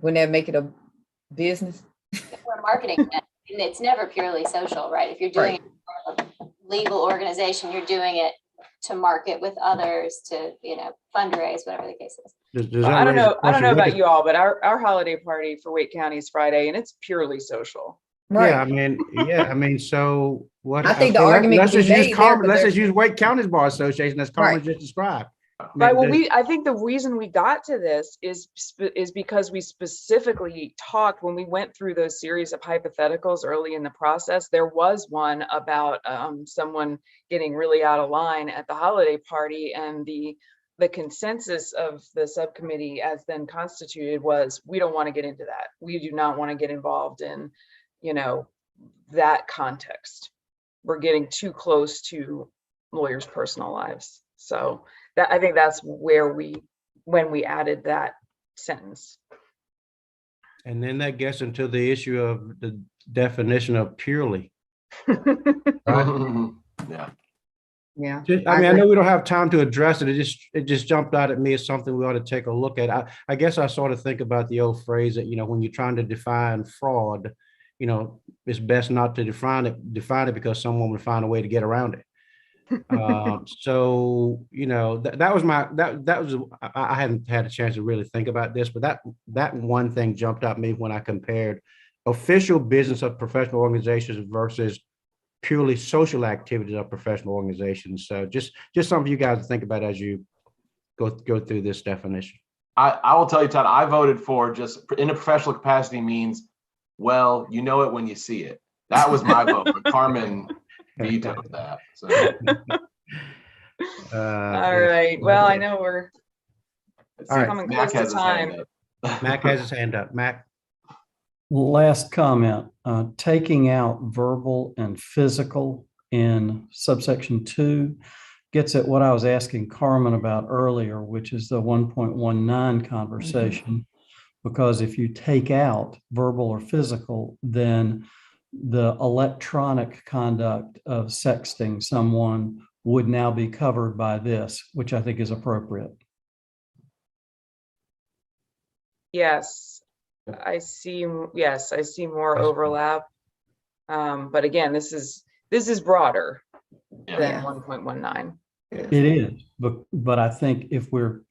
wouldn't that make it a business? We're marketing it, and it's never purely social, right? If you're doing a legal organization, you're doing it to market with others, to fundraise, whatever the case is. I don't know about you all, but our holiday party for Wake County is Friday, and it's purely social. Right. I mean, so what? I think the argument let's could be made there, but let's just use Wake County's Bar Association as Carmen just described. Right. Well, I think the reason we got to this is because we specifically talked when we went through those series of hypotheticals early in the process. There was one about someone getting really out of line at the holiday party, and the consensus of the subcommittee as then constituted was, we don't want to get into that. We do not want to get involved in, that context. We're getting too close to lawyers' personal lives. So I think that's where when we added that sentence. And then that gets into the issue of the definition of purely. Right? Yeah. I know we don't have time to address it. It just jumped out at me as something we ought to take a look at. I guess I sort of think about the old phrase that, when you're trying to define fraud, it's best not to define it because someone would find a way to get around it. So I hadn't had a chance to really think about this, but that one thing jumped at me when I compared official business of professional organizations versus purely social activities of professional organizations. So just something you guys to think about as you go through this definition. I will tell you, Todd, I voted for just in a professional capacity means, well, you know it when you see it. That was my vote, but Carmen vetoed that. So. All right. Well, I know we're All right. coming Mac close has to his hand time. up. Mac has his hand up. Mac. Last comment, taking out verbal and physical in subsection 2 gets at what I was asking Carmen about earlier, which is the 1.19 conversation. Because if you take out verbal or physical, then the electronic conduct of sexting someone would now be covered by this, which I think is appropriate. Yes, I see. Yes, I see more overlap. But again, this is broader than Yeah. 1.19. It is, but I think if we're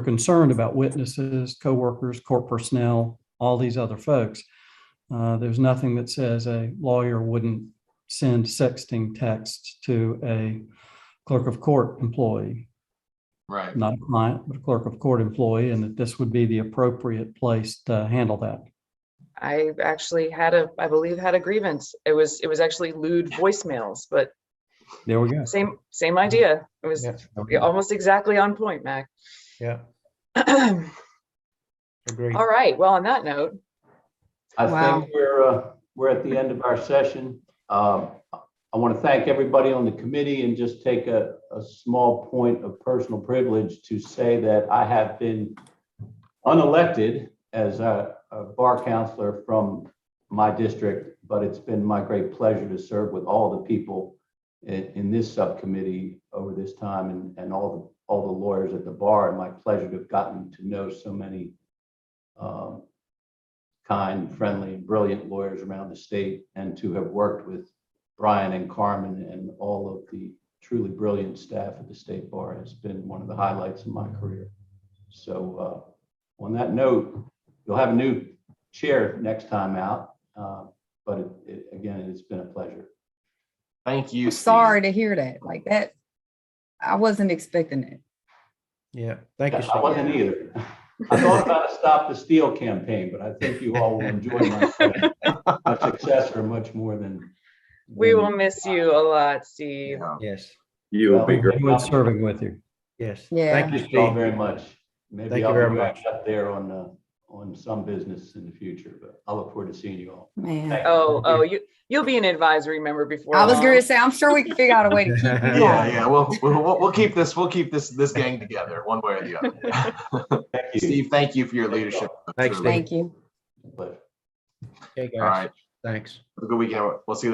concerned about witnesses, coworkers, court personnel, all these other folks, there's nothing that says a lawyer wouldn't send sexting texts to a clerk of court employee, Right. not a client, but a clerk of court employee, and that this would be the appropriate place to handle that. I actually I believe had a grievance. It was actually lewd voicemails, but There we go. same idea. It was Yeah. almost exactly on point, Mac. Yeah. All Agreed. right. Well, on that note, I Wow. think we're at the end of our session. I want to thank everybody on the committee and just take a small point of personal privilege to say that I have been unelected as a bar counselor from my district, but it's been my great pleasure to serve with all the people in this subcommittee over this time and all the lawyers at the bar. And my pleasure to have gotten to know so many kind, friendly, and brilliant lawyers around the state, and to have worked with Brian and Carmen and all of the truly brilliant staff at the State Bar has been one of the highlights of my career. So on that note, you'll have a new chair next time out, but again, it's been a pleasure. Thank you. I'm Steve. sorry to hear that. Like that, I wasn't expecting it. Yeah. Thank you, I Steve. wasn't either. I thought about a Stop the Steal campaign, but I think you all will enjoy my successor much more than. we will miss you a lot, Steve. Yeah. Yes. You will be Well, great. Enjoyed serving with you. Yes. Yeah. Thank you, Thank you all Steve. very much. Maybe Thank you I'll very be back much. up there on some business in the future, but I look forward to seeing you all. Man. Thank you. You'll be an advisory member before I was long. going to say, I'm sure we can figure out a way to keep you on. Yeah. We'll keep this gang together one way or the other. Thank you. Steve, thank you for your leadership. Thanks, Truly. Thank you. Pleasure. Okay, All guys. right. Thanks. Have a good weekend. We'll see you later.